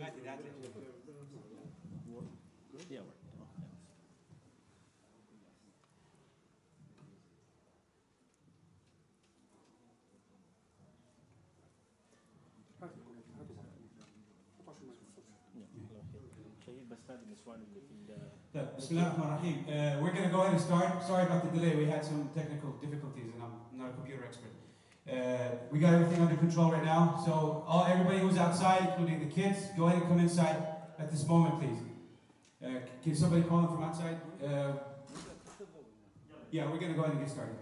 Yeah. Bismillahirrahmanirrahim. We're going to go ahead and start. Sorry about the delay. We had some technical difficulties, and I'm not a computer expert. We got everything under control right now. So everybody who's outside, including the kids, go ahead and come inside at this moment, please. Can somebody call them from outside? Yeah, we're going to go ahead and get started.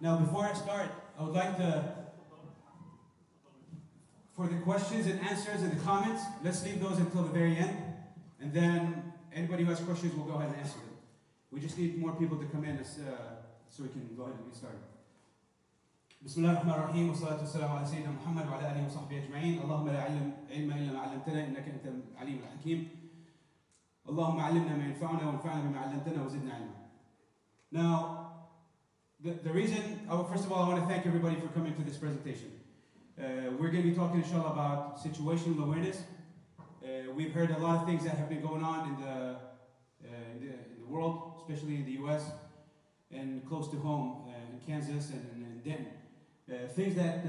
Now, before I start, I would like for the questions and answers and the comments, let's leave those until the very end. And then anybody who has questions will go ahead and answer them. We just need more people to come in so we can go ahead and get started. Bismillah ar-Rahman ar-Rahim, wa salatu wa salam ala Sayyidina Muhammad wa ala alihi wa sahbihi ajma'in. Allahumma la ilma illa ma 'allamtana innaka antal alim al-hakim. Allahumma 'allimna ma yanfa'una wa anfa'na bima 'allamtana wa zidna 'ilma. Now, the reason, first of all, I want to thank everybody for coming to this presentation. We're going to be talking, inshallah, about situational awareness. We've heard a lot of things that have been going on in the world, especially in the US and close to home in Kansas and in Denton. Things that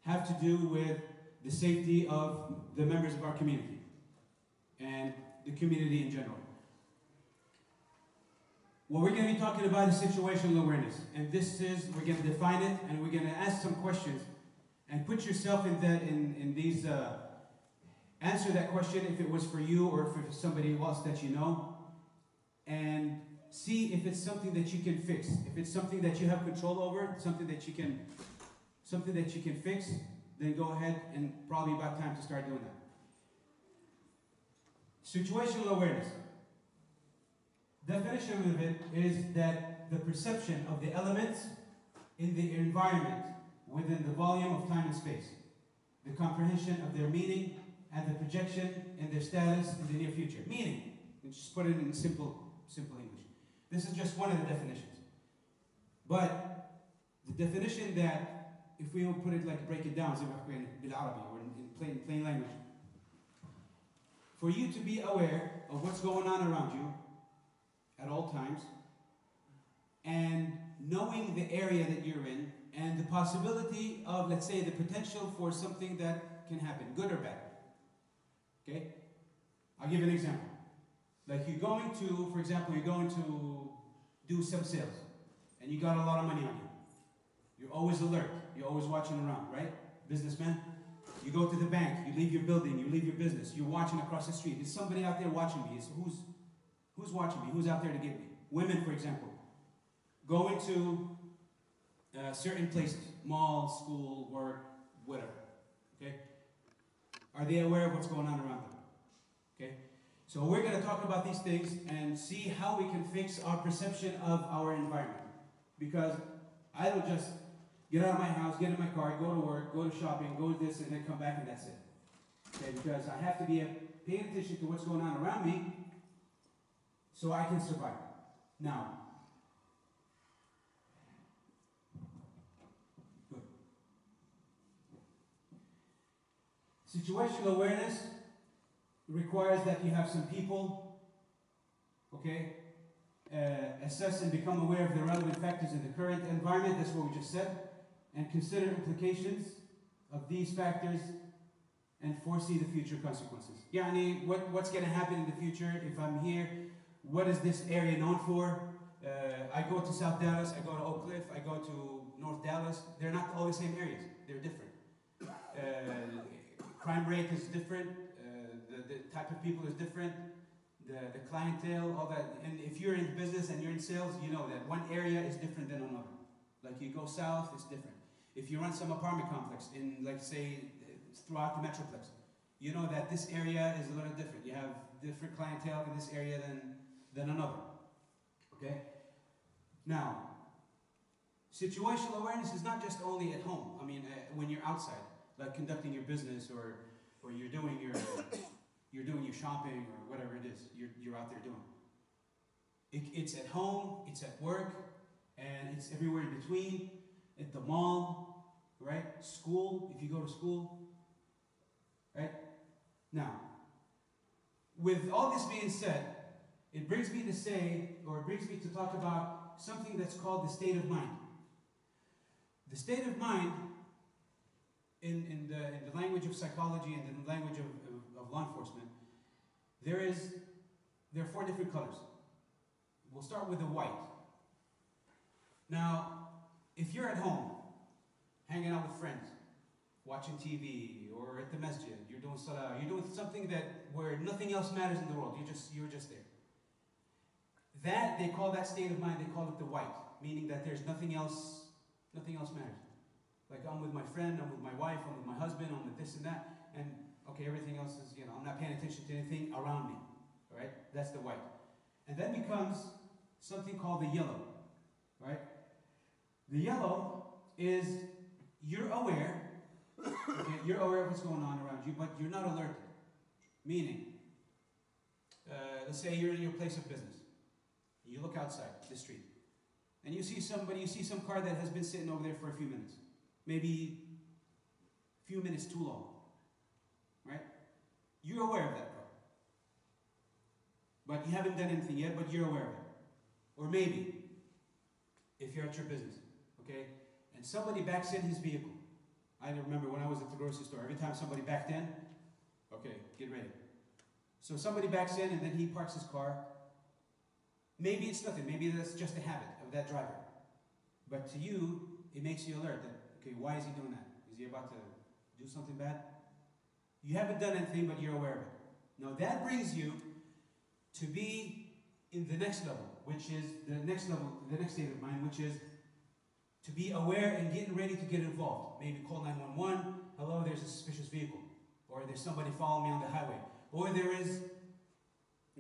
have to do with the safety of the members of our community and the community in general. What we're going to be talking about is situational awareness, and we're going to define it, and we're going to ask some questions and put yourself in these. Answer that question if it was for you or for somebody else that you know, and see if it's something that you can fix. If it's something that you have control over, something that you can fix, then go ahead, and probably about time to start doing that. Situational awareness. Definition of it is that the perception of the elements in the environment within the volume of time and space, the comprehension of their meaning, and the projection in their status in the near future. Meaning, and just put it in simple English. This is just one of the definitions. But the definition that, if we put it like break it down, or in plain language, for you to be aware of what's going on around you at all times, and knowing the area that you're in, and the possibility of, let's say, the potential for something that can happen, good or bad. Okay? I'll give an example. Like for example, you're going to do some sales, and you got a lot of money on you. You're always alert. You're always watching around, right? Businessman. You go to the bank. You leave your building. You leave your business. You're watching across the street. Is somebody out there watching me? Who's watching me? Who's out there to get me? Women, for example, going to certain places, mall, school, work, whatever. Okay? Are they aware of what's going on around them? Okay? So we're going to talk about these things and see how we can fix our perception of our environment. Because I don't just get out of my house, get in my car, go to work, go to shopping, go to this, and then come back and that's it. Okay? Because I have to be paying attention to what's going on around me so I can survive. Now, situational awareness requires that you have some people, okay, assess and become aware of the relevant factors in the current environment, that's what we just said, and consider implications of these factors and foresee the future consequences. Yani, what's going to happen in the future if I'm here? What is this area known for? I go to South Dallas, I go to Oak Cliff, I go to North Dallas. They're not all the same areas. They're different. Crime rate is different. The type of people is different. The clientele, all that. And if you're in business and you're in sales, you know that one area is different than another. Like you go south, it's different. If you run some apartment complex in, like say, throughout the Metroplex, you know that this area is a little different. You have different clientele in this area than another. Okay? Now, situational awareness is not just only at home. I mean, when you're outside, like conducting your business or you're doing your shopping or whatever it is you're out there doing. It's at home, it's at work, and it's everywhere in between. At the mall, right? School, if you go to school, right? Now, with all this being said, it brings me to say, or it brings me to talk about something that's called the state of mind. The state of mind, in the language of psychology and in the language of law enforcement, there are 4 different colors. We'll start with the white. Now, if you're at home, hanging out with friends, watching TV, or at the masjid, you're doing salah, you're doing something where nothing else matters in the world, you're just there. That, they call that state of mind, they call it the white, meaning that there's nothing else matters. Like, I'm with my friend, I'm with my wife, I'm with my husband, I'm with this and that, and okay, everything else is, I'm not paying attention to anything around me. Right? That's the white. And then becomes something called the yellow. Right? The yellow is you're aware, okay, you're aware of what's going on around you, but you're not alerted. Meaning, let's say you're in your place of business. You look outside the street, and you see some car that has been sitting over there for a few minutes. Maybe a few minutes too long. Right? You're aware of that car. But you haven't done anything yet, but you're aware of it. Or maybe, if you're at your business, okay, and somebody backs in his vehicle. I remember when I was at the grocery store, every time somebody backed in, okay, get ready. So somebody backs in and then he parks his car. Maybe it's nothing, maybe that's just a habit of that driver. But to you, it makes you alert that, okay, why is he doing that? Is he about to do something bad? You haven't done anything, but you're aware of it. Now that brings you to be in the next level, which is the next state of mind, which is to be aware and getting ready to get involved. Maybe call 911, hello, there's a suspicious vehicle. Or there's somebody following me on the highway. Or there is,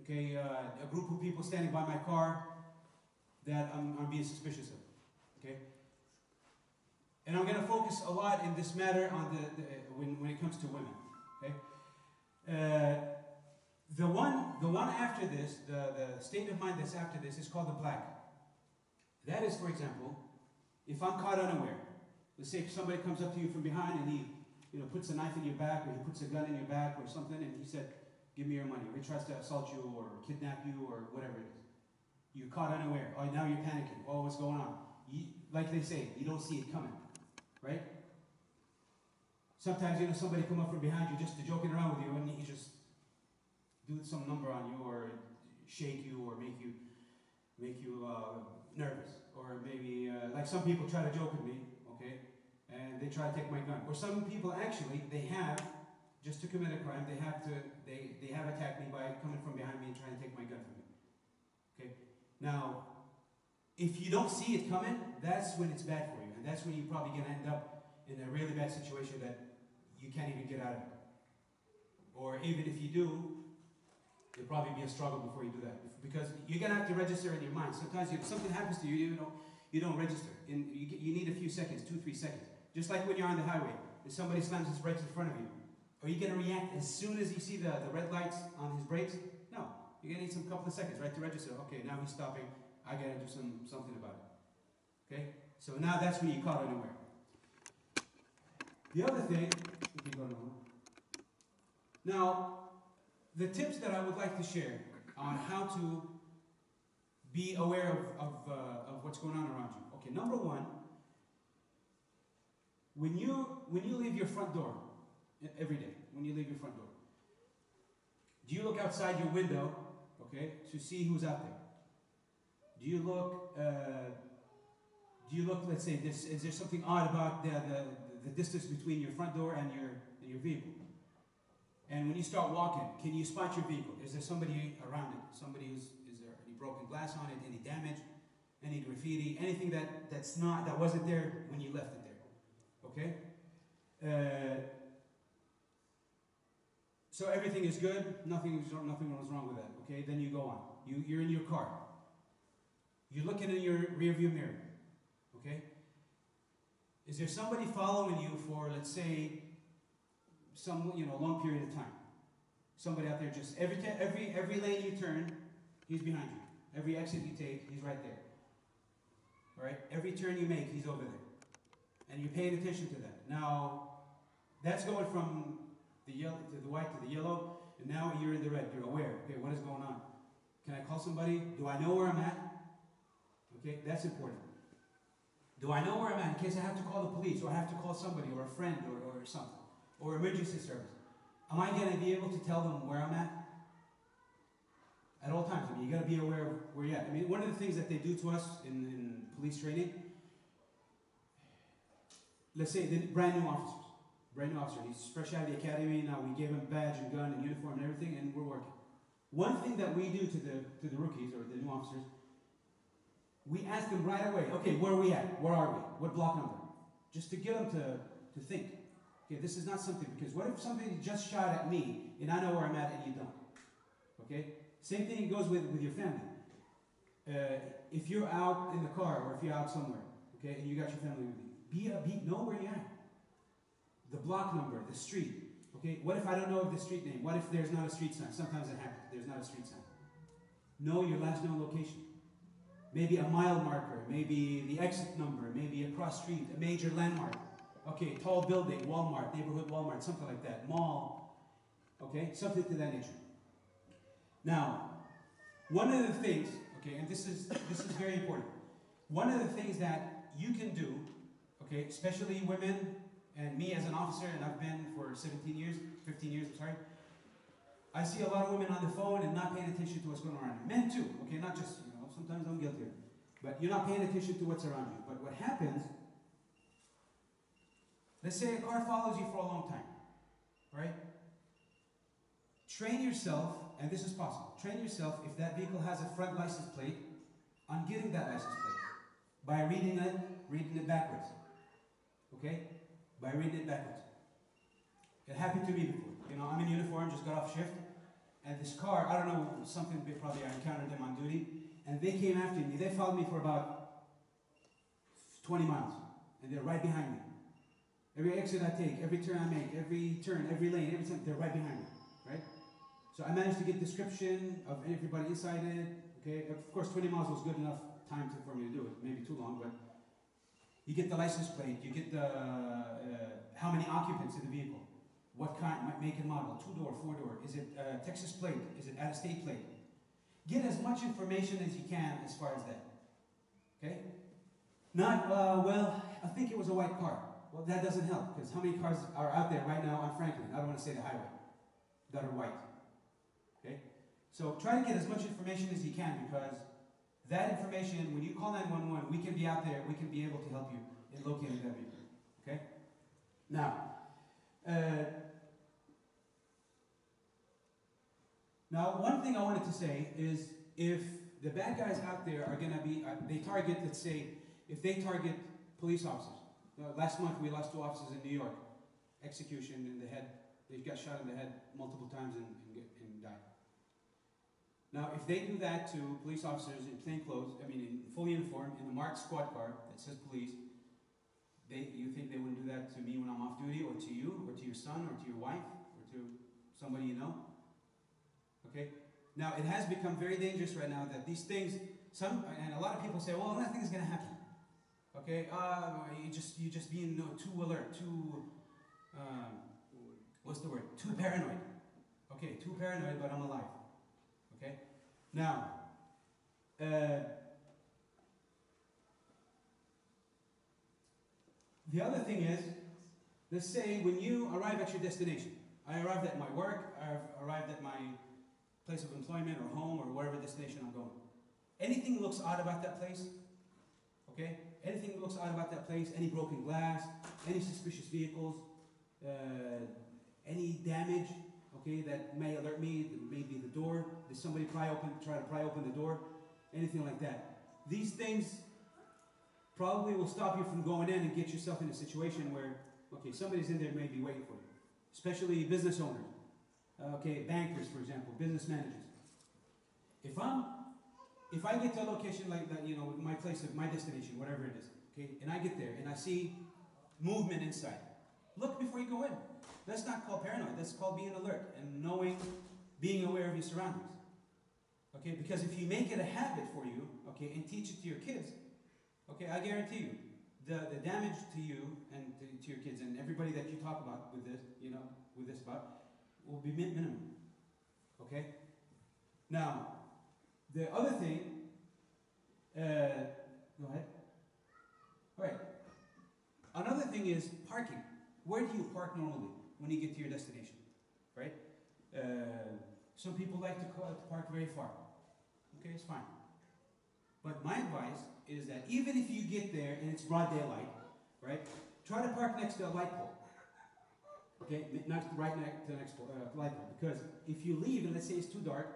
okay, a group of people standing by my car that I'm being suspicious of, okay? And I'm going to focus a lot in this matter on when it comes to women, okay? The one after this, the state of mind that's after this is called the black. That is, for example, if I'm caught unaware. Let's say if somebody comes up to you from behind and he, puts a knife in your back, or he puts a gun in your back or something, and he said, give me your money, or he tries to assault you or kidnap you or whatever it is. You're caught unaware. Oh, now you're panicking. Oh, what's going on? Like they say, you don't see it coming, right? Sometimes, somebody come up from behind you just to joking around with you, and he just do some number on you, or shake you, or make you nervous, or maybe like some people try to joke with me, okay, and they try to take my gun. Or some people actually, they have, just to commit a crime, they have attacked me by coming from behind me and trying to take my gun from me. Okay. Now, if you don't see it coming, that's when it's bad for you, and that's when you're probably going to end up in a really bad situation that you can't even get out of it. Or even if you do, it'll probably be a struggle before you do that, because you're going to have to register in your mind. Sometimes if something happens to you, you don't register. You need a few seconds, 2-3 seconds. Just like when you're on the highway, if somebody slams his brakes in front of you, are you going to react as soon as you see the red lights on his brakes? No. You're going to need some couple of seconds, right, to register. Okay, now he's stopping. I got to do something about it. Okay? So now that's when you caught unaware. The other thing, we can go to now, the tips that I would like to share on how to be aware of what's going on around you. Okay, number one, when you leave your front door, every day, when you leave your front door, do you look outside your window, okay, to see who's out there? Do you look, let's say, is there something odd about the distance between your front door and your vehicle? And when you start walking, can you spot your vehicle? Is there somebody around it? Is there any broken glass on it, any damage, any graffiti, anything that wasn't there when you left it there? Okay? So everything is good, nothing was wrong with that. Okay, then you go on. You're in your car. You're looking in your rearview mirror. Okay? Is there somebody following you for, let's say, some long period of time? Somebody out there, just every lane you turn, he's behind you. Every exit you take, he's right there. All right? Every turn you make, he's over there. And you're paying attention to that. Now, that's going from the yellow, to the white, to the yellow, and now you're in the red. You're aware. Okay, what is going on? Can I call somebody? Do I know where I'm at? Okay, that's important. Do I know where I'm at in case I have to call the police, or I have to call somebody, or a friend, or something, or emergency service? Am I going to be able to tell them where I'm at? At all times. I mean, you got to be aware of where you're at. I mean, one of the things that they do to us in police training, let's say the brand new officer, he's fresh out of the academy. Now we gave him badge and gun and uniform and everything, and we're working. One thing that we do to the rookies or the new officers, we ask them right away, okay, where are we at? Where are we? What block number? Just to get them to think. Okay, this is not something, because what if somebody just shot at me and I know where I'm at and you don't? Okay? Same thing goes with your family. If you're out in the car or if you're out somewhere, okay, and you got your family with you, know where you're at. The block number, the street. Okay, what if I don't know of the street name? What if there's not a street sign? Sometimes it happens. There's not a street sign. Know your last known location. Maybe a mile marker, maybe the exit number, maybe a cross street, a major landmark. Okay, tall building, Walmart, neighborhood Walmart, something like that. Mall. Okay, something to that nature. Now, one of the things, okay, and this is very important. One of the things that you can do, okay, especially women and me as an officer, and I've been for 15 years, I'm sorry. I see a lot of women on the phone and not paying attention to what's going on. Men too, okay, not just, sometimes I'm guilty of it. But you're not paying attention to what's around you. But what happens, let's say a car follows you for a long time, right? Train yourself, and this is possible, train yourself if that vehicle has a front license plate on getting that license plate by reading it backwards. Okay? By reading it backwards. It happened to me before. I'm in uniform, just got off shift, and this car, I don't know, something probably I encountered them on duty, and they came after me. They followed me for about 20 miles, and they're right behind me. Every exit I take, every turn I make, every turn, every lane, everything, they're right behind me, right? So I managed to get description of everybody inside it, okay? Of course, 20 miles was good enough time for me to do it, maybe too long, but you get the license plate, you get the how many occupants in the vehicle, what kind, make and model, 2-door, 4-door, is it Texas plate, is it out-of-state plate? Get as much information as you can as far as that, okay? Not, well, I think it was a white car. Well, that doesn't help, because how many cars are out there right now on Franklin, I don't want to say the highway, that are white, okay? So try to get as much information as you can, because that information, when you call 911, we can be out there, we can be able to help you in locating that vehicle, okay? Now, one thing I wanted to say is, if the bad guys out there are going to be, they target, let's say, if they target police officers. Last month we lost 2 officers in New York, execution in the head. They got shot in the head multiple times and died. Now, if they do that to police officers in plain clothes, in full uniform, in a marked squad car that says police, you think they wouldn't do that to me when I'm off duty, or to you, or to your son, or to your wife, or to somebody you know? Okay? Now, it has become very dangerous right now that these things, and a lot of people say, well, nothing is going to happen. Okay? You just being too alert, too, what's the word? Too paranoid. Okay, too paranoid, but I'm alive. Okay? Now, the other thing is, let's say when you arrive at your destination, I arrived at my work, I've arrived at my place of employment or home or wherever destination I'm going. Anything looks odd about that place, okay? Anything looks odd about that place, any broken glass, any suspicious vehicles, any damage, okay, that may alert me, maybe the door, did somebody try to pry open the door, anything like that. These things probably will stop you from going in and get yourself in a situation where, okay, somebody's in there maybe waiting for you, especially business owners, okay, bankers, for example, business managers. If I get to a location like that, my place of my destination, whatever it is, okay, and I get there and I see movement inside, look before you go in. That's not called paranoid, that's called being alert and being aware of your surroundings. Okay, because if you make it a habit for you, okay, and teach it to your kids, okay, I guarantee you, the damage to you and to your kids and everybody that you talk about with this, with this about, will be minimum. Okay? Now, the other thing, go ahead. All right. Another thing is parking. Where do you park normally when you get to your destination? Right? Some people like to park very far. Okay, it's fine. But my advice is that even if you get there and it's broad daylight, right, try to park next to a light pole. Okay, right next to the next light pole. Because if you leave and let's say it's too dark,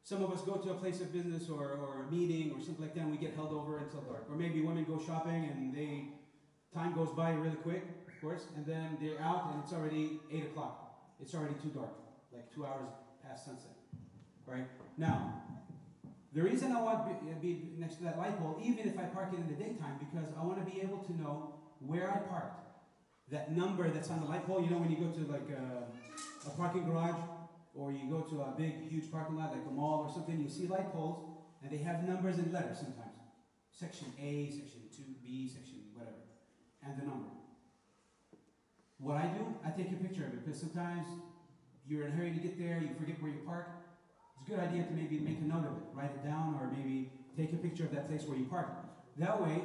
some of us go to a place of business or a meeting or something like that and we get held over until dark. Or maybe women go shopping and time goes by really quick, of course, and then they're out and it's already 8 o'clock. It's already too dark, like 2 hours past sunset. Right? Now, the reason I want to be next to that light pole, even if I park it in the daytime, because I want to be able to know where I parked. That number that's on the light pole, you know when you go to like a parking garage, or you go to a big, huge parking lot, like a mall or something, you see light poles, and they have numbers and letters sometimes. Section A, Section 2B, Section whatever, and the number. What I do, I take a picture of it, because sometimes you're in a hurry to get there, you forget where you park. It's a good idea to maybe make a note of it, write it down, or maybe take a picture of that place where you park. That way,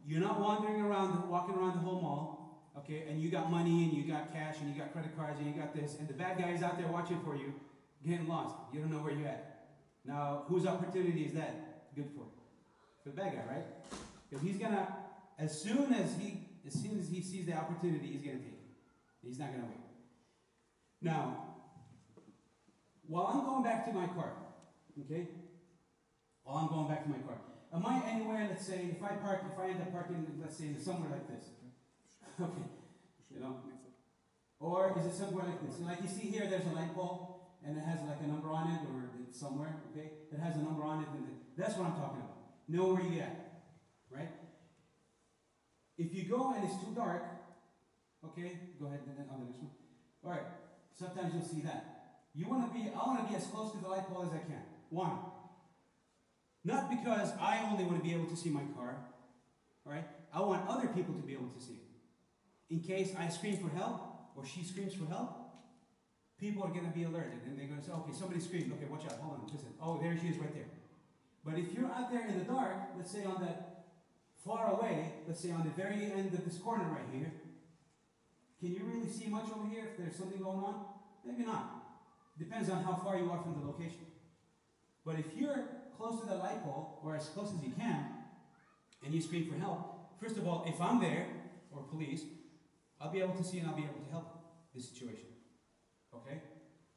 you're not wandering around, walking around the whole mall, okay, and you got money, and you got cash, and you got credit cards, and you got this, and the bad guy is out there watching for you, getting lost. You don't know where you're at. Now, whose opportunity is that good for? For the bad guy, right? Because he's gonna, as soon as he sees the opportunity, he's gonna take it. He's not gonna wait. Now, while I'm going back to my car, okay? While I'm going back to my car, am I anywhere, let's say, if I end up parking, let's say, somewhere like this, okay, you know? Or is it somewhere like this? Like you see here, there's a light pole, and it has like a number on it, or it's somewhere, okay? It has a number on it, and that's what I'm talking about. Know where you're at, right? If you go and it's too dark, okay, go ahead and then on the next one. All right, sometimes you'll see that. I want to be as close to the light pole as I can. Why? Not because I only want to be able to see my car, all right? I want other people to be able to see it. In case I scream for help, or she screams for help, people are going to be alerted, and they're going to say, okay, somebody screamed, okay, watch out, hold on, listen. Oh, there she is right there. But if you're out there in the dark, let's say on that far away, let's say on the very end of this corner right here, can you really see much over here if there's something going on? Maybe not. Depends on how far you are from the location. But if you're close to the light pole, or as close as you can, and you scream for help, first of all, if I'm there, or police, I'll be able to see and I'll be able to help this situation. Okay?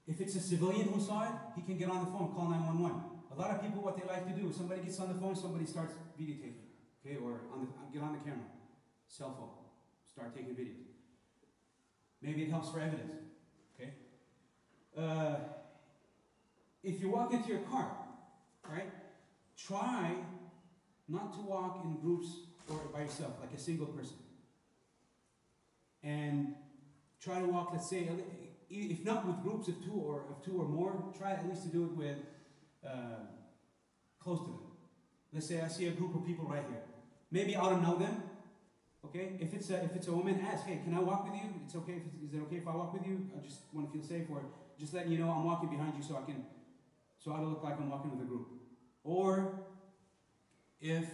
If it's a civilian who saw it, he can get on the phone, call 911. A lot of people, what they like to do, somebody gets on the phone, somebody starts videotaping, okay, or get on the camera, cell phone, start taking videos. Maybe it helps for evidence, okay? If you walk into your car, right, try not to walk in groups or by yourself, like a single person. And try to walk, let's say, if not with groups of two or more, try at least to do it with close to them. Let's say I see a group of people right here. Maybe I don't know them. Okay, if it's a woman, ask, hey, can I walk with you? It's okay. Is it okay if I walk with you? I just want to feel safe, or just letting you know I'm walking behind you so I don't look like I'm walking with a group. Or if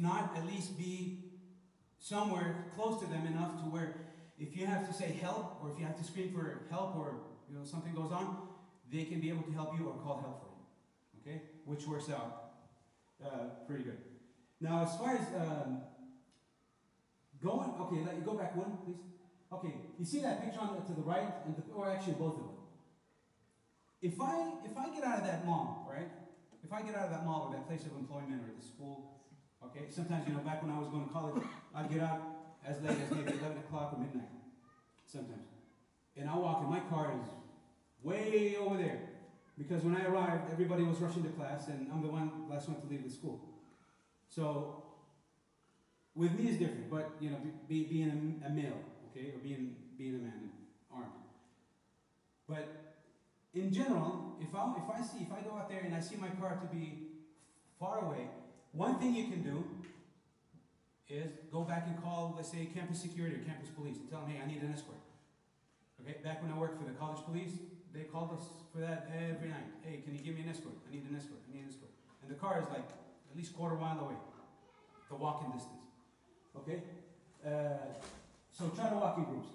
not, at least be somewhere close to them enough to where if you have to say help, or if you have to scream for help, or something goes on, they can be able to help you or call help for you. Okay, which works out pretty good. Now, as far as okay, let you go back one, please. Okay, you see that picture on to the right, or actually both of them. If I get out of that mall, right? If I get out of that mall or that place of employment or the school, okay. Sometimes back when I was going to college, I'd get out as late as maybe 11 o'clock or midnight. Sometimes, and I walk, and my car is way over there because when I arrived, everybody was rushing to class, and I'm the last one to leave the school. So, with me it's different, but being a male, okay, or being a man, armed. But in general, if I go out there and I see my car to be far away, one thing you can do is go back and call, let's say, campus security or campus police and tell them, hey, I need an escort. Okay, back when I worked for the college police, they called us for that every night. Hey, can you give me an escort? I need an escort. I need an escort. And the car is like at least quarter mile away, the walking distance. Okay? So try to walk in groups.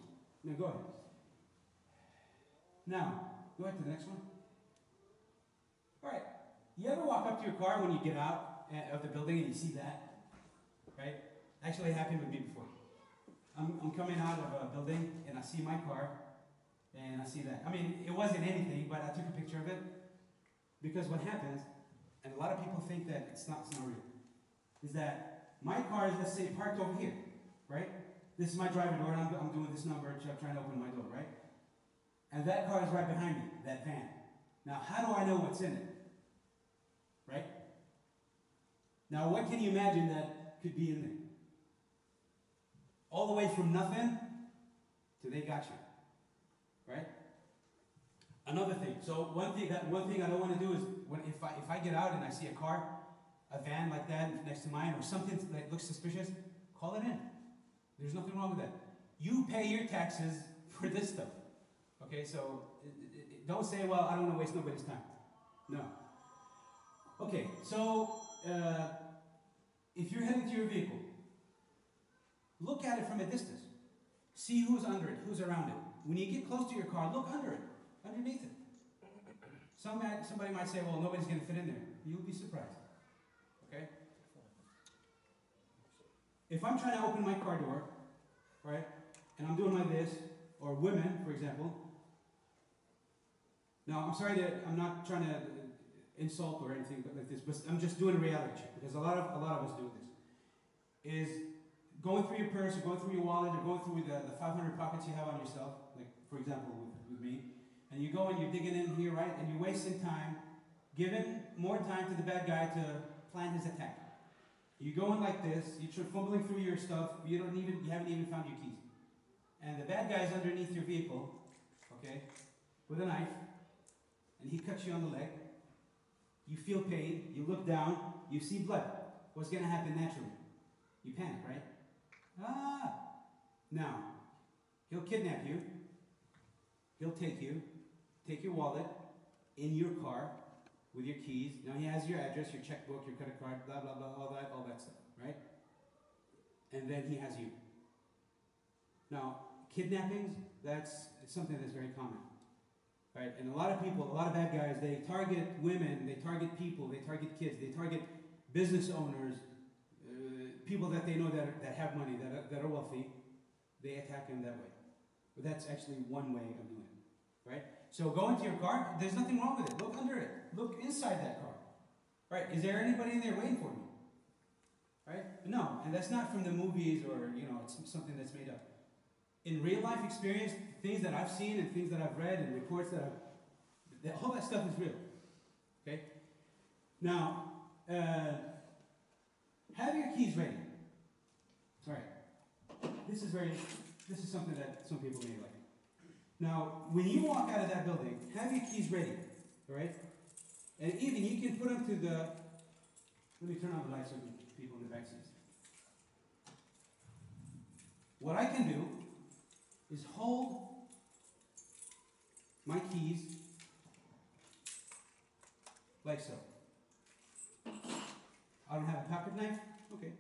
Now go ahead. Now, go ahead to the next one. All right. You ever walk up to your car when you get out of the building and you see that? Right? Actually, it happened with me before. I'm coming out of a building and I see my car and I see that. I mean, it wasn't anything, but I took a picture of it because what happens, and a lot of people think that it's not real, is that my car is, let's say, parked over here, right? This is my driving door and I'm doing this number, trying to open my door, right? And that car is right behind me, that van. Now, how do I know what's in it? Right? Now, what can you imagine that could be in there? All the way from nothing to they got you. Right? Another thing. So one thing I don't want to do is if I get out and I see a car, a van like that next to mine, or something that looks suspicious, call it in. There's nothing wrong with that. You pay your taxes for this stuff. Okay, so don't say, well, I don't want to waste nobody's time. No. Okay, so if you're heading to your vehicle, look at it from a distance. See who's under it, who's around it. When you get close to your car, look under it, underneath it. Somebody might say, well, nobody's going to fit in there. You'll be surprised. Okay? If I'm trying to open my car door, right, and I'm doing like this, or women, for example. Now, I'm sorry that I'm not trying to insult or anything like this, but I'm just doing a reality check because a lot of us do this. Is going through your purse or going through your wallet or going through the 500 pockets you have on yourself, like for example with me, and you go and you're digging in here, right, and you're wasting time, giving more time to the bad guy to plan his attack. You go in like this, you're fumbling through your stuff, you haven't even found your keys. And the bad guy's underneath your vehicle, okay, with a knife, and he cuts you on the leg. You feel pain, you look down, you see blood. What's going to happen naturally? You panic, right? Ah! Now, he'll kidnap you. He'll take your wallet in your car with your keys. Now he has your address, your checkbook, your credit card, blah, blah, blah, all that stuff, right? And then he has you. Now, kidnappings, that's something that's very common. Right? And a lot of people, a lot of bad guys, they target women, they target people, they target kids, they target business owners, people that they know that have money, that are wealthy. They attack them that way. But that's actually one way of doing it. Right? So go into your car, there's nothing wrong with it. Look under it. Look inside that car. Right? Is there anybody in there waiting for me? Right? No. And that's not from the movies or, it's something that's made up. In real life experience, things that I've seen and things that I've read and reports all that stuff is real. Okay? Now, have your keys ready. Sorry. This is something that some people may like. Now, when you walk out of that building, have your keys ready. Alright? And even you can put them to let me turn on the lights so people in the back seats. What I can do is hold my keys like so. I don't have a pocket knife? Okay.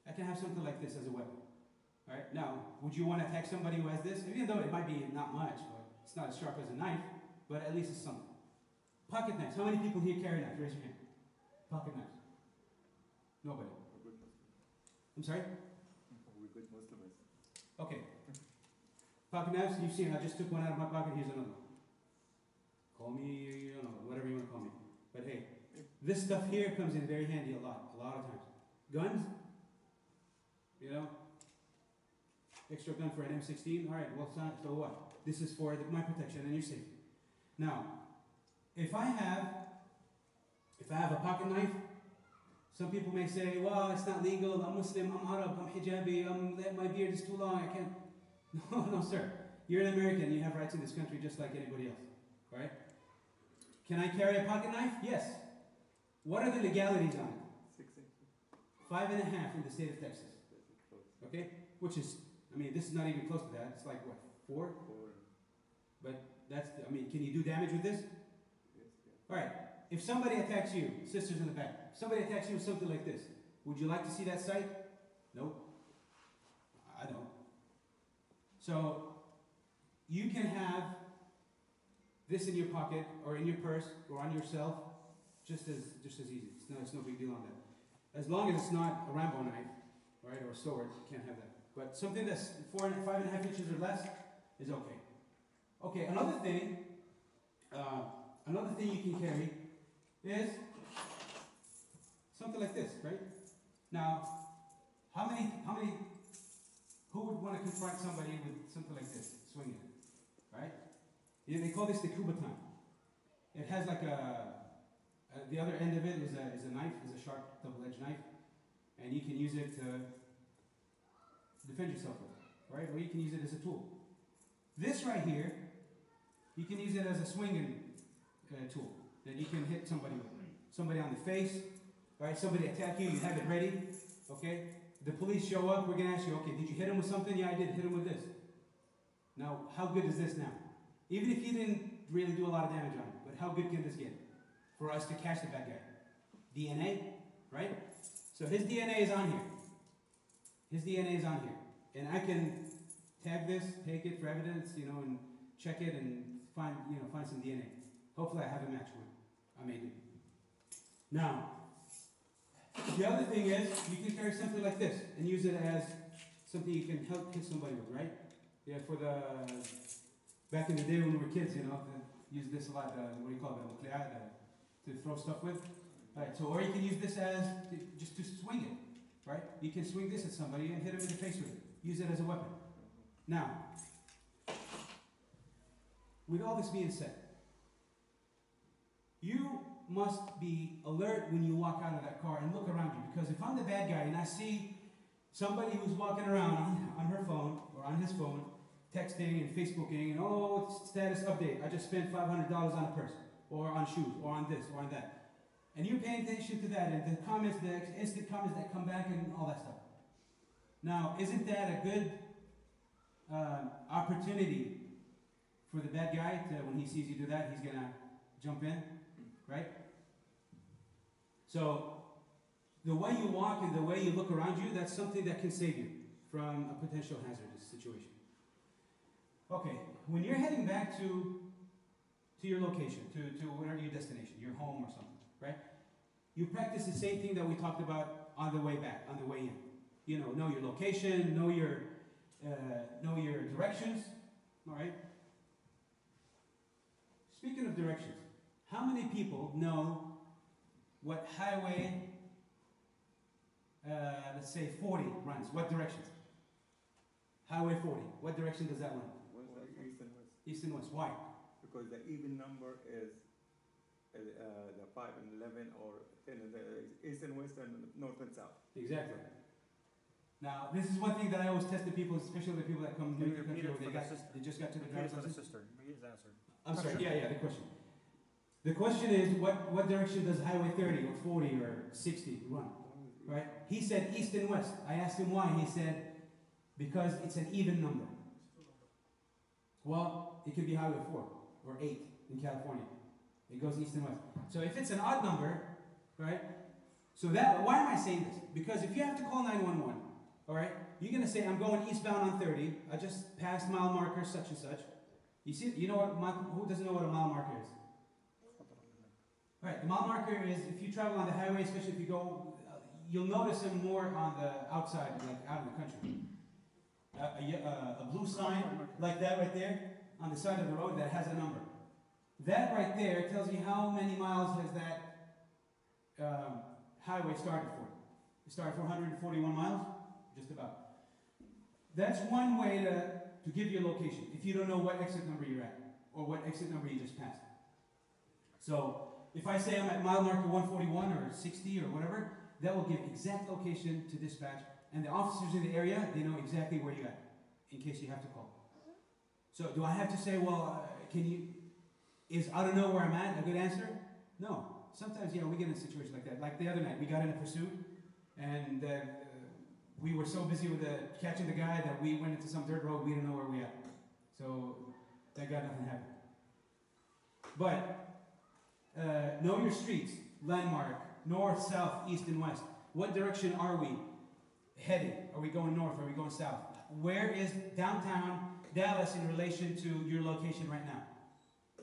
I can have something like this as a weapon. Alright, now, would you want to attack somebody who has this? Even though it might be not much, or it's not as sharp as a knife, but at least it's something. Pocket knives. How many people here carry knives? Raise your hand. Pocket knives. Nobody. I'm sorry? We're good, most of us. Okay. Pocket knives, you've seen, I just took one out of my pocket, here's another one. Call me, whatever you want to call me. But hey, this stuff here comes in very handy a lot of times. Guns, extra gun for an M16, alright, well, so what? This is for my protection and your safety. Now, if I have a pocket knife, some people may say, well, it's not legal, I'm Muslim, I'm Arab, I'm hijabi, my beard is too long, I can't. No, sir. You're an American. You have rights in this country just like anybody else. Right? Can I carry a pocket knife? Yes. What are the legalities on it? 6 inches. 5.5 in the state of Texas. Okay? Which is, this is not even close to that. It's like, what, 4? but that's, I mean, can you do damage with this? Yes, yeah. All right, if somebody attacks you, sisters in the back, if somebody attacks you with something like this, would you like to see that sight? Nope. I don't. So, you can have this in your pocket, or in your purse, or on yourself, just as easy. It's no big deal on that. As long as it's not a Rambo knife, right, or a sword, you can't have that. But something that's 5.5 inches or less is okay. Okay, another thing you can carry is something like this, right? Now, who would want to confront somebody with something like this, swinging it, right? Yeah, they call this the Kubaton. It has like the other end of it is a knife, is a sharp double-edged knife, and you can use it to defend yourself with, right? Or you can use it as a tool. This right here, you can use it as a swinging tool that you can hit somebody with. Somebody on the face, right? Somebody attack you, you have it ready, okay? The police show up, we're going to ask you, okay, did you hit him with something? Yeah, I did, hit him with this. Now, how good is this now? Even if you didn't really do a lot of damage on it, but how good can this get for us to catch the bad guy? DNA, right? So his DNA is on here. His DNA is on here. And I can tag this, take it for evidence, and check it and find some DNA. Hopefully I have a match one. I may do. Now, the other thing is, you can carry something like this and use it as something you can help hit somebody with, right? Yeah, back in the day when we were kids, they used this a lot, what do you call it, to throw stuff with. Right, so, or you can use this as, just to swing it, right? You can swing this at somebody and hit them in the face with it. Use it as a weapon. Now, with all this being said, you must be alert when you walk out of that car and look around you. Because if I'm the bad guy and I see somebody who's walking around on her phone or on his phone, texting and Facebooking, and oh, status update, I just spent $500 on a purse, or on shoes, or on this, or on that. And you're paying attention to that, and the comments, the instant comments that come back, and all that stuff. Now, isn't that a good opportunity for the bad guy to, when he sees you do that, he's going to jump in, right? So, the way you walk and the way you look around you, that's something that can save you from a potential hazardous situation. Okay, when you're heading back to your location, to whatever your destination, your home or something, right? You practice the same thing that we talked about on the way back, on the way in. Know your location, know your directions, all right? Speaking of directions, how many people know what highway, let's say 40 runs? What directions? Highway 40, what direction does that run? East and west. East and west, why? Because the even number is the 5 and 11, or in the east and west and north and south. Exactly. Now, this is one thing that I always test the people, especially the people that come new to the country, or they just got to the driver's license. I'm sorry, yeah, the question. The question is, what direction does Highway 30 or 40 or 60 run? Right? He said east and west. I asked him why. He said, because it's an even number. Well, it could be Highway 4 or 8 in California. It goes east and west. So if it's an odd number, right? So why am I saying this? Because if you have to call 911, all right, you're going to say, I'm going eastbound on 30. I just passed mile marker such and such. You know what, who doesn't know what a mile marker is? Right, the mile marker is, if you travel on the highway, especially if you go, you'll notice them more on the outside, like out in the country. A blue sign like that right there on the side of the road that has a number. That right there tells you how many miles has that highway started for. It started for 141 miles, just about. That's one way to give you a location, if you don't know what exit number you're at, or what exit number you just passed. So, if I say I'm at mile marker 141 or 60 or whatever, that will give exact location to dispatch, and the officers in the area, they know exactly where you're at, in case you have to call. So, do I have to say, well, is I don't know where I'm at a good answer? No. Sometimes, we get in a situation like that. Like the other night, we got in a pursuit, and we were so busy with catching the guy that we went into some dirt road, we didn't know where we at. So, Thank God nothing happened. But know your streets, landmark, north, south, east, and west. What direction are we heading? Are we going north? Are we going south? Where is downtown Dallas in relation to your location right now?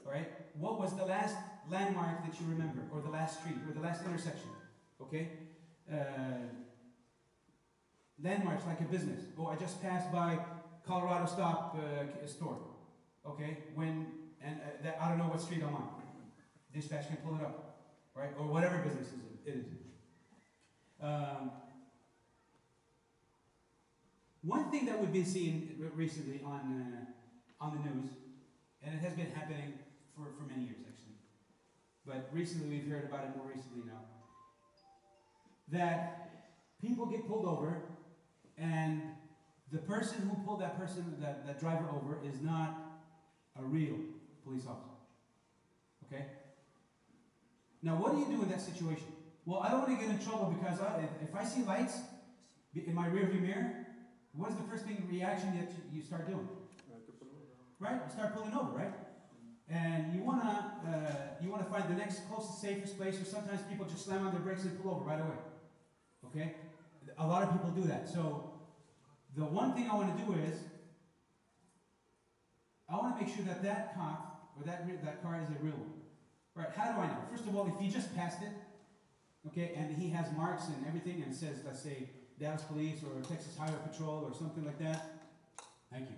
All right? What was the last landmark that you remember, or the last street, or the last intersection? Okay? Landmarks like a business. Oh, I just passed by Colorado Stop store. Okay? That, I don't know what street I'm on. Dispatch can pull it up, right? Or whatever business it is. One thing that we've been seeing recently on the news, and it has been happening for many years actually, but recently we've heard about it more recently now, that people get pulled over, and the person who pulled that driver over is not a real police officer. Okay? Now, what do you do in that situation? Well, I don't want to get in trouble because if I see lights in my rearview mirror, what is the first reaction that you start doing? Right? You start pulling over, right? And you wanna find the next closest, safest place, or sometimes people just slam on their brakes and pull over right away. Okay? A lot of people do that. So the one thing I want to do is I want to make sure that cop or that car is a real one. Right? How do I know? First of all, if he just passed it, okay, and he has marks and everything, and says, let's say, Dallas Police or Texas Highway Patrol or something like that, thank you.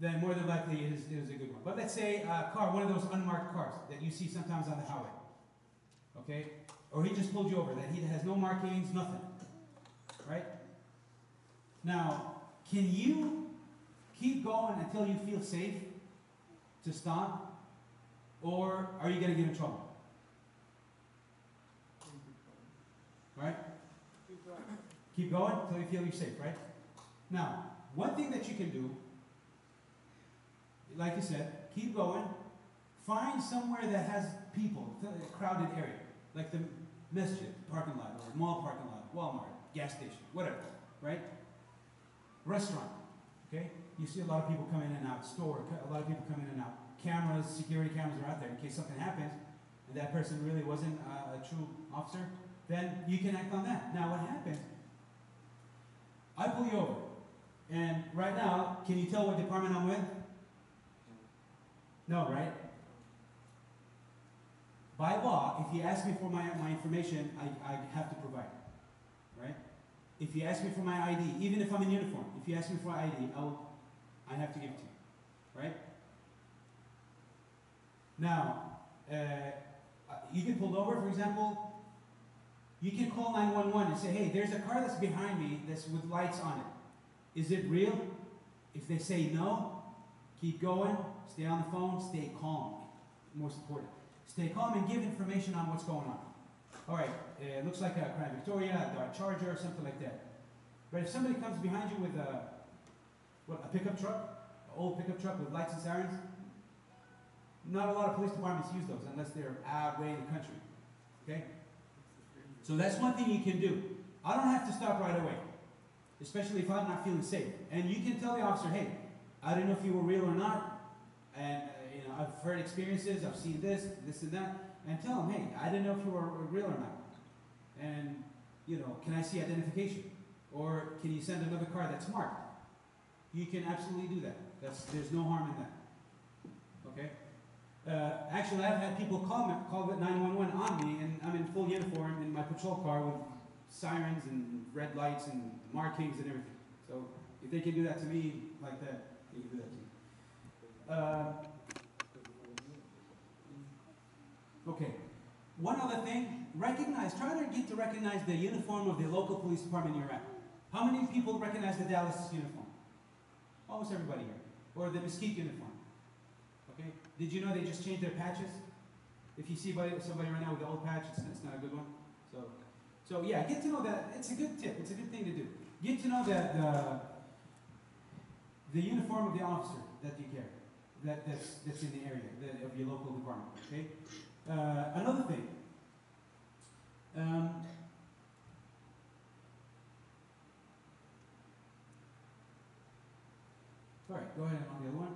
Then more than likely it is a good one. But let's say a car, one of those unmarked cars that you see sometimes on the highway, okay? Or he just pulled you over, that he has no markings, nothing, right? Now, can you keep going until you feel safe to stop? Or are you going to get in trouble? Right? Keep going until you feel you're safe, right? Now, one thing that you can do, like I said, keep going. Find somewhere that has people, a crowded area, like the masjid parking lot, or mall parking lot, Walmart, gas station, whatever, right? Restaurant, okay? You see a lot of people come in and out. Store, a lot of people come in and out. Cameras, security cameras are out there in case something happens, and that person really wasn't a true officer, then you can act on that. Now what happens, I pull you over, and right now, can you tell what department I'm with? No, right? By law, if you ask me for my information, I have to provide it, right? If you ask me for my ID, even if I'm in uniform, if you ask me for ID, I have to give it to you, right? Now, you get pulled over, for example, you can call 911 and say, hey, there's a car that's behind me that's with lights on it. Is it real? If they say no, keep going, stay on the phone, stay calm. Most important. Stay calm and give information on what's going on. All right, it looks like a Crown Victoria, a Dodge Charger, or something like that. But if somebody comes behind you with a pickup truck, an old pickup truck with lights and sirens, not a lot of police departments use those unless they're out way in the country. Okay? So that's one thing you can do. I don't have to stop right away, especially if I'm not feeling safe. And you can tell the officer, hey, I don't know if you were real or not, and I've heard experiences, I've seen this and that, and tell them, hey, I didn't know if you were real or not. And, can I see identification? Or can you send another car that's marked? You can absolutely do that. There's no harm in that. Okay? Actually, I've had people call 911 on me, and I'm in full uniform in my patrol car with sirens and red lights and markings and everything. So if they can do that to me like that, they can do that to me. Okay. One other thing, try to get to recognize the uniform of the local police department you're at. How many people recognize the Dallas uniform? Almost everybody here. Or the Mesquite uniform. Okay? Did you know they just changed their patches? If you see somebody right now with the old patch, it's not a good one. So yeah, get to know that. It's a good tip. It's a good thing to do. Get to know that the uniform of the officer that you carry, that's in the area of your local department. Okay. Another thing. All right, go ahead on the other one.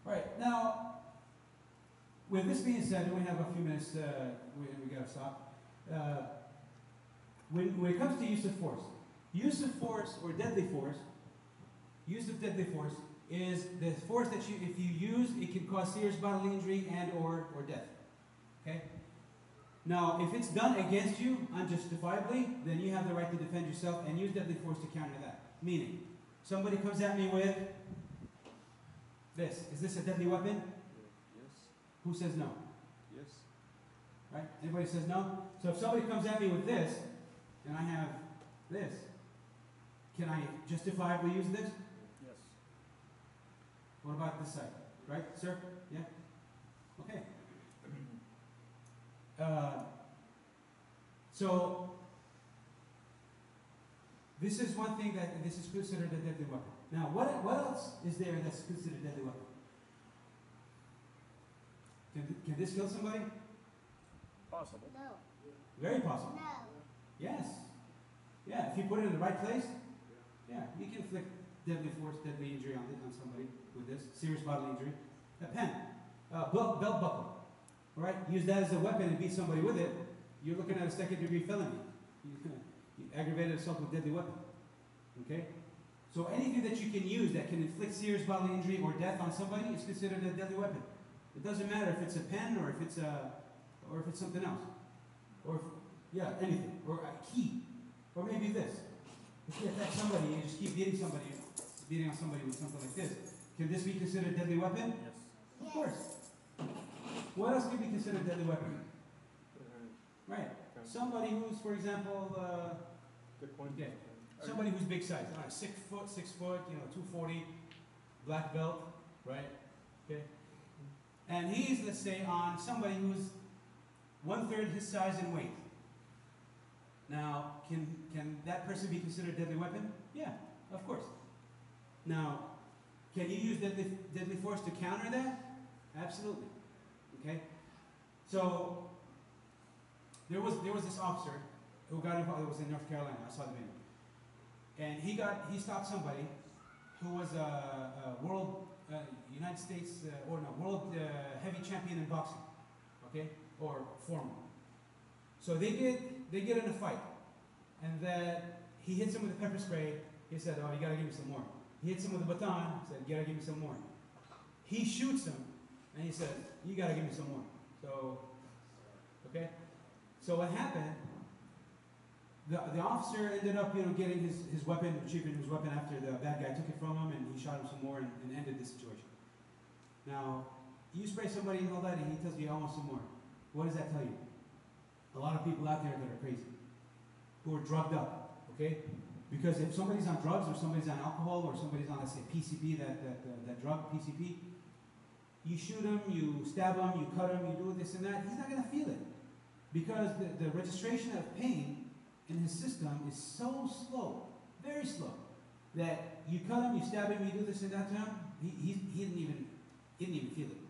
All right, now, with this being said, we have a few minutes, we got to stop. When it comes to use of force or deadly force, use of deadly force is the force that if you use, it can cause serious bodily injury and or death. Okay? Now, if it's done against you unjustifiably, then you have the right to defend yourself and use deadly force to counter that. Meaning, somebody comes at me with this. Is this a deadly weapon? Yes. Who says no? Yes. Right? Anybody says no? So if somebody comes at me with this, and I have this, can I justifiably use this? Yes. What about this side? Right, sir? Yeah? Okay. So, this is one thing that this is considered a deadly weapon. Now, what else is there that's considered a deadly weapon? Can this kill somebody? Possible. No. Very possible. No. Yes. Yeah, if you put it in the right place, yeah, you can inflict deadly force, deadly injury on somebody with this, serious bodily injury. A pen, belt buckle, right? Use that as a weapon and beat somebody with it. You're looking at a second-degree felony. You aggravated assault with deadly weapon. Okay? So anything that you can use that can inflict serious bodily injury or death on somebody is considered a deadly weapon. It doesn't matter if it's a pen or if it's something else, or anything, or a key, or maybe this. If you attack somebody and you just keep beating on somebody with something like this, can this be considered a deadly weapon? Yes. Of course. What else can be considered a deadly weapon? Right. Somebody who's, for example, Good point. yeah, somebody who's big size, 6 foot, 240, black belt, right? Okay. And he's, let's say, on somebody who's 1/3 his size and weight. Now, can that person be considered a deadly weapon? Yeah, of course. Now, can you use deadly force to counter that? Absolutely. Okay? So, there was this officer who got involved. It was in North Carolina. I saw the video. And he stopped somebody who was a world United States world heavy champion in boxing. Okay, or former. So they get in a fight, and that he hits him with a pepper spray. He said, "Oh, you gotta give me some more." He hits him with a baton. He said, "You gotta give me some more." He shoots him, and he says, "You gotta give me some more." So, okay. So what happened? The officer ended up, getting his weapon, retrieving his weapon after the bad guy took it from him, and he shot him some more and ended the situation. Now, you spray somebody and all that, and he tells you, "I want some more." What does that tell you? A lot of people out there that are crazy, who are drugged up, okay? Because if somebody's on drugs or somebody's on alcohol or somebody's on, let's say, PCP, that drug, PCP, you shoot him, you stab him, you cut him, you do this and that, he's not going to feel it. Because the registration of pain in his system is so slow, very slow, that you cut him, you stab him, you do this and that to him, he didn't even feel it.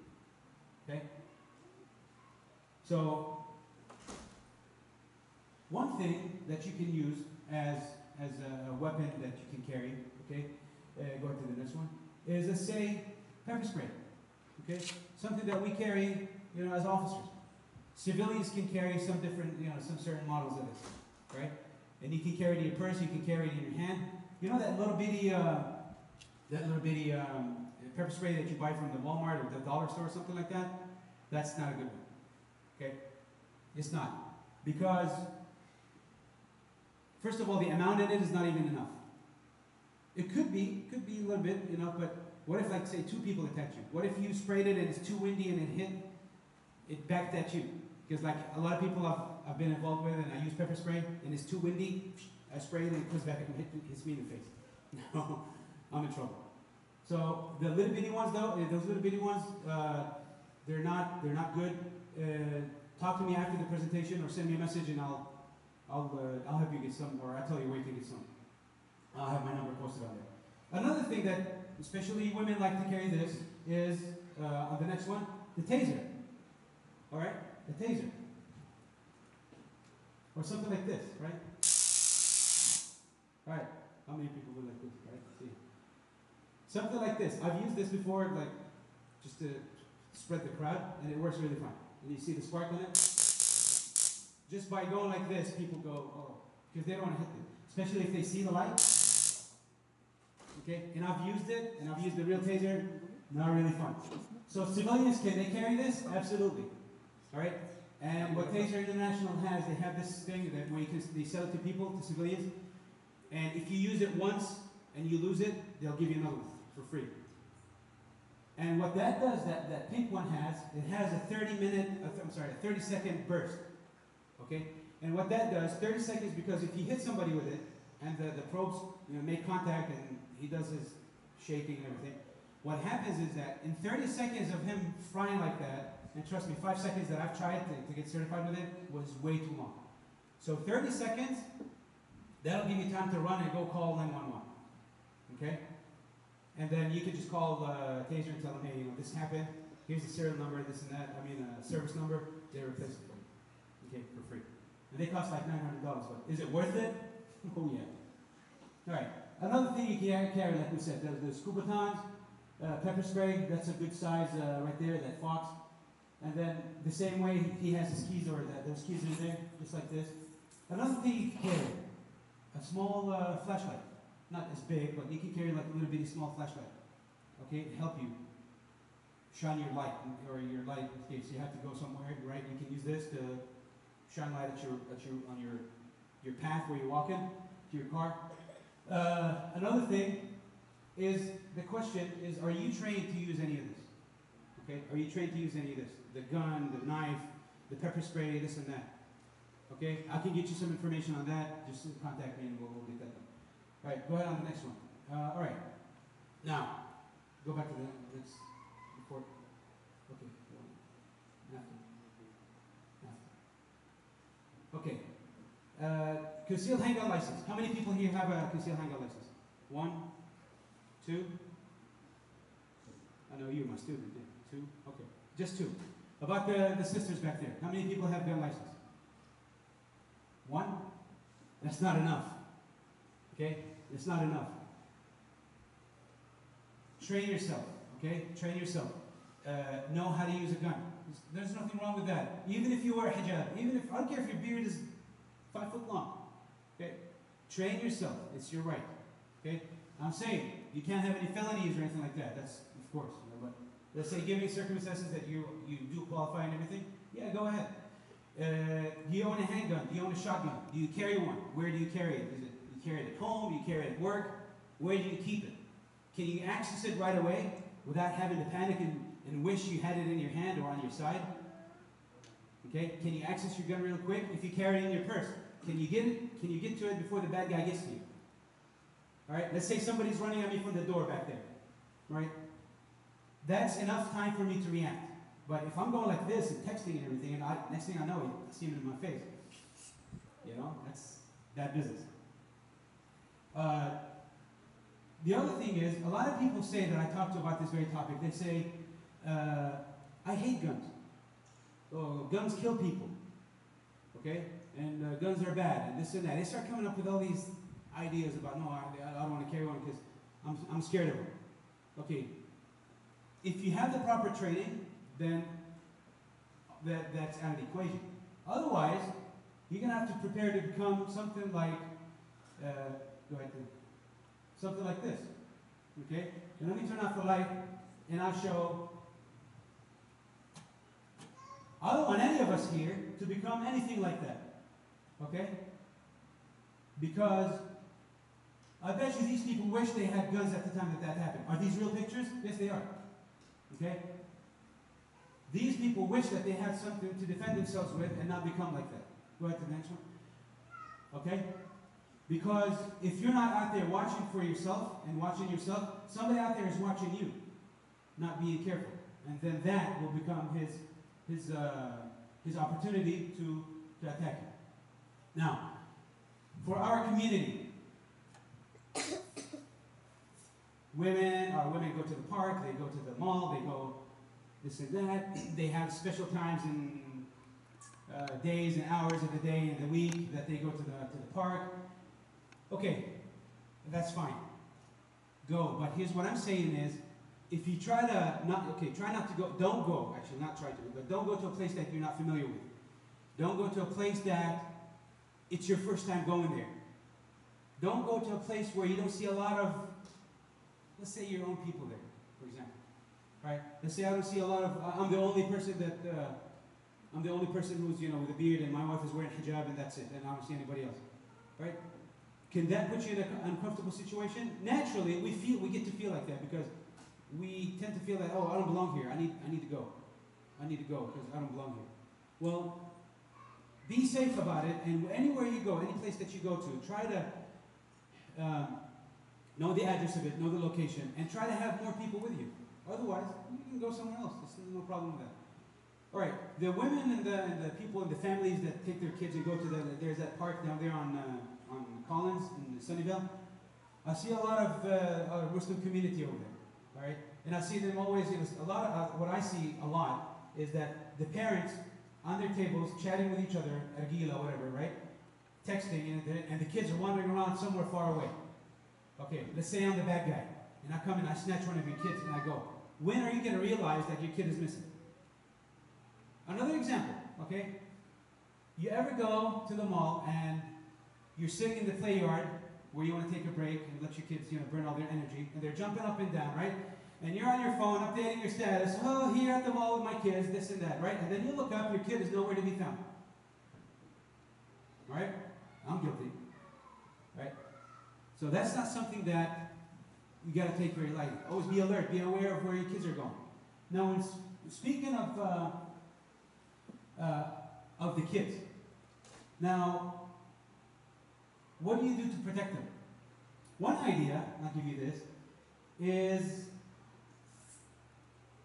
Okay? So, one thing that you can use as a weapon that you can carry, okay, go to the next one, is, let's say, pepper spray, okay? Something that we carry, as officers. Civilians can carry some different, some certain models of this, right? And you can carry it in your purse, you can carry it in your hand. You know that little bitty pepper spray that you buy from the Walmart or the dollar store or something like that? That's not a good one, okay? It's not. Because, first of all, the amount in it is not even enough. It could be a little bit, but what if, like, say, 2 people attacked you? What if you sprayed it and it's too windy and it backed at you? Because, like, a lot of people I've been involved with, and I use pepper spray, and it's too windy, I spray it and it comes back and hits me in the face. No, I'm in trouble. So the little bitty ones, though, those little bitty ones, they're not good. Talk to me after the presentation or send me a message, and I'll help you get some, or I'll tell you where you can get some. I'll have my number posted on there. Another thing that especially women like to carry this is, on the next one, the taser. All right? The taser. Or something like this, right? All right. How many people would like this, right? See. Something like this. I've used this before, like, just to spread the crowd, and it works really fine. And you see the spark on it? Just by going like this, people go, oh, because they don't want to hit it. Especially if they see the light. Okay, and I've used it, and I've used the real taser, not really fun. So civilians, can they carry this? Absolutely. All right? And what Taser International has, they have this thing that where they sell it to people, to civilians, and if you use it once and you lose it, they'll give you another one for free. And what that does, that pink one has, it has a 30-second burst. Okay? And what that does, 30 seconds, because if you hit somebody with it, and the probes make contact, and he does his shaking and everything, what happens is that in 30 seconds of him frying like that, and trust me, 5 seconds that I've tried to get certified with it was way too long. So 30 seconds, that'll give you time to run and go call 911. Okay? And then you can just call the taser and tell them, hey, this happened, here's the serial number, this and that, service number, they replace it for you. Okay, for free. And they cost like $900, but is it worth it? Oh yeah. Alright, another thing you can carry, like we said, the scuba batons, pepper spray, that's a good size right there, that Fox. And then the same way he has his keys, or those keys are there, just like this. Another thing you can carry, a small flashlight. Not as big, but you can carry like a little bitty small flashlight. Okay, to help you shine your light, or your light in case you have to go somewhere, right? You can use this to shine light on your path where you're walking to your car. Another thing is, the question is, are you trained to use any of this? Okay, are you trained to use any of this? The gun, the knife, the pepper spray, this and that. Okay, I can get you some information on that. Just contact me and we'll get that done. All right, go ahead on the next one. All right, now go back to the next report. Okay, after. Okay, concealed handgun license. How many people here have a concealed handgun license? 1, 2. I know you're my student. Yeah. 2. Okay, just 2. About the sisters back there. How many people have gun license? 1. That's not enough. Okay, it's not enough. Train yourself. Okay, train yourself. Know how to use a gun. There's nothing wrong with that. Even if you wear hijab, I don't care if your beard is 5 foot long. Okay, train yourself. It's your right. Okay, I'm saying you can't have any felonies or anything like that. That's of course. But let's say given circumstances that you do qualify and everything. Yeah, go ahead. Do you own a handgun? Do you own a shotgun? Do you carry one? Where do you carry it? Is it you carry it at home? Do you carry it at work? Where do you keep it? Can you access it right away without having to panic and wish you had it in your hand or on your side? Okay? Can you access your gun real quick? If you carry it in your purse, can you get it? Can you get to it before the bad guy gets to you? All right? Let's say somebody's running at me from the door back there. Right? That's enough time for me to react. But if I'm going like this and texting and everything, and next thing I know, I see him in my face. That's that business. The other thing is, a lot of people say that I talked to about this very topic. They say, I hate guns. Oh, guns kill people. Okay? And guns are bad, and this and that. They start coming up with all these ideas about, no, I don't want to carry one because I'm scared of them. Okay. If you have the proper training, then that's out of the equation. Otherwise, you're going to have to prepare to become something like, something like this. Okay? And let me turn off the light, and I'll show. I don't want any of us here to become anything like that. Okay? Because I bet you these people wish they had guns at the time that happened. Are these real pictures? Yes, they are. Okay? These people wish that they had something to defend themselves with and not become like that. Go ahead to the next one. Okay? Because if you're not out there watching for yourself and watching yourself, somebody out there is watching you, not being careful. And then that will become his opportunity to attack you. Now, for our community, women go to the park, they go to the mall, they go this and that. They have special times and days and hours of the day and the week that they go to the park. Okay, that's fine. go. But here's what I'm saying is, if you try not to go, don't go, actually not try to, but don't go to a place that you're not familiar with. Don't go to a place that it's your first time going there. Don't go to a place where you don't see a lot of, let's say, your own people there, for example. Right? Let's say I don't see a lot of, I'm the only person who's, with a beard, and my wife is wearing hijab, and that's it, and I don't see anybody else. Right? Can that put you in an uncomfortable situation? Naturally, we get to feel like that because we tend to feel that, oh, I don't belong here. I need to go. I need to go because I don't belong here. Well, be safe about it, and anywhere you go, any place that you go to, try to know the address of it, know the location, and try to have more people with you. Otherwise, you can go somewhere else. There's no problem with that. All right, the women and the people and the families that take their kids and go to there's that park down there on Collins in Sunnyvale. I see a lot of Muslim community over there. All right, and I see them always. What I see a lot is that the parents on their tables chatting with each other, argila, whatever, right? Texting, and the kids are wandering around somewhere far away. Okay, let's say I'm the bad guy, and I come and I snatch one of your kids, and I go, when are you going to realize that your kid is missing? Another example, okay? You ever go to the mall and you're sitting in the play yard where you want to take a break and let your kids, burn all their energy, and they're jumping up and down, right? And you're on your phone updating your status, oh, here at the mall with my kids, this and that, right? And then you look up, your kid is nowhere to be found. Right? I'm guilty. Right? So that's not something that you got to take very lightly. Always be alert, be aware of where your kids are going. Now, speaking of the kids, now, what do you do to protect them? One idea, I'll give you this, is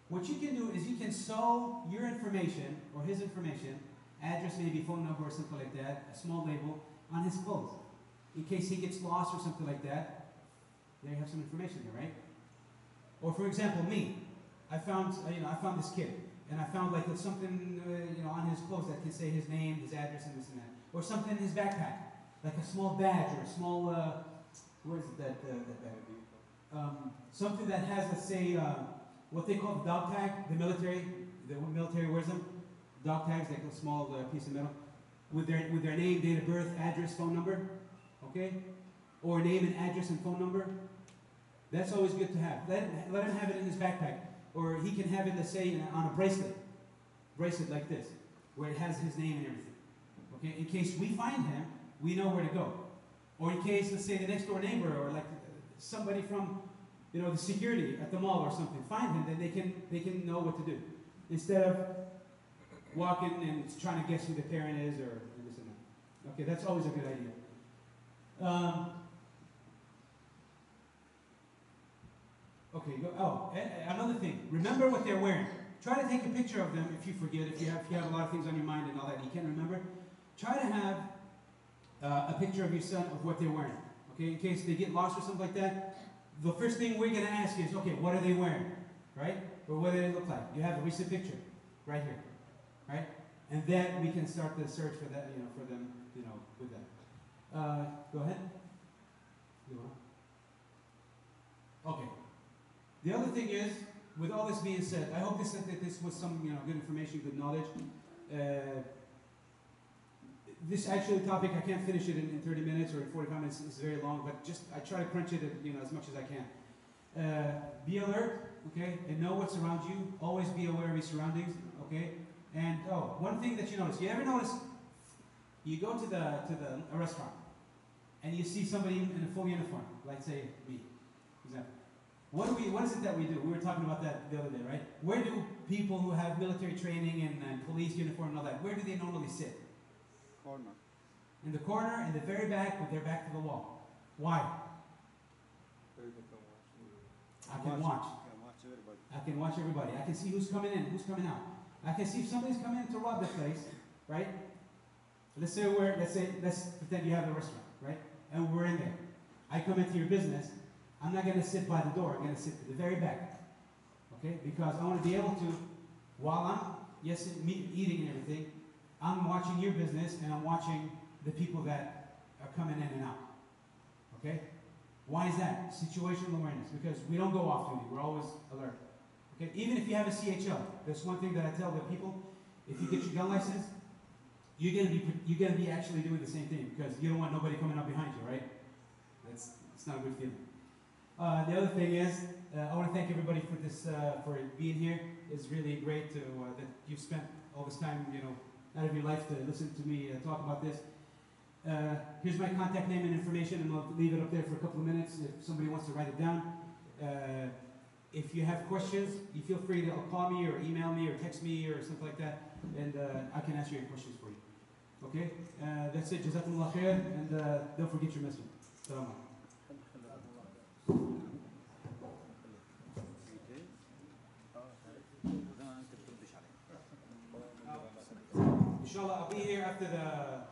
what you can do is you can sew your information or his information, address, maybe phone number or something like that, a small label, on his clothes. In case he gets lost or something like that, there you have some information there, right? Or for example, me, I found this kid, and I found like something, on his clothes that can say his name, his address, and this and that. Or something in his backpack, like a small badge or a small, what is it that badge? Something that has, let's say, what they call the dog tag, the military wears them. Dog tags, like a small piece of metal, with their name, date of birth, address, phone number, okay? Or name and address and phone number. That's always good to have. Let him have it in his backpack. Or he can have it, let's say, on a bracelet like this, where it has his name and everything. Okay, in case we find him, we know where to go. Or in case, let's say, the next door neighbor or like somebody from, the security at the mall or something, find him, then they can know what to do. Instead of walking and trying to guess who the parent is or this and that. Okay, that's always a good idea. Another thing. Remember what they're wearing. Try to take a picture of them if you forget, if you have a lot of things on your mind and all that you can't remember. Try to have a picture of your son of what they're wearing. Okay, in case they get lost or something like that. The first thing we're going to ask is, okay, what are they wearing? Right? Or what do they look like? You have a recent picture right here. Right? And then we can start the search for that, for them, with that. Go ahead. Okay. The other thing is, with all this being said, I hope that this was some, good information, good knowledge. This actual topic, I can't finish it in 30 minutes or in 45 minutes. It's very long, but I try to crunch it, as much as I can. Be alert, okay, and know what's around you. Always be aware of your surroundings, okay. And one thing that you notice, you ever notice, you go to a restaurant, and you see somebody in a full uniform, like say me, for example. What is it that we do? We were talking about that the other day, right? Where do people who have military training and police uniform and all that, where do they normally sit? Corner. In the corner, in the very back, with their back to the wall. Why? I can watch. I can watch everybody. I can see who's coming in, who's coming out. I can see if somebody's coming in to rob the place, right? Let's pretend you have a restaurant, right? And we're in there. I come into your business. I'm not going to sit by the door. I'm going to sit at the very back, okay? Because I want to be able to, while I'm eating and everything, I'm watching your business and I'm watching the people that are coming in and out, okay? Why is that? Situational awareness, because we don't go off duty, we're always alert. Okay? Even if you have a CHL, that's one thing that I tell the people, if you get your gun license, you're gonna be actually doing the same thing, because you don't want nobody coming up behind you, right? It's not a good feeling. The other thing is, I want to thank everybody for this, for being here. It's really great that you've spent all this time, out of your life to listen to me talk about this. Here's my contact name and information, and I'll leave it up there for a couple of minutes if somebody wants to write it down. If you have questions, you feel free to call me or email me or text me or something like that, and I can answer your questions for you. Okay? That's it. Jazakumullah khair, and don't forget your message. Salam alaikum. Inshallah, I'll be here after the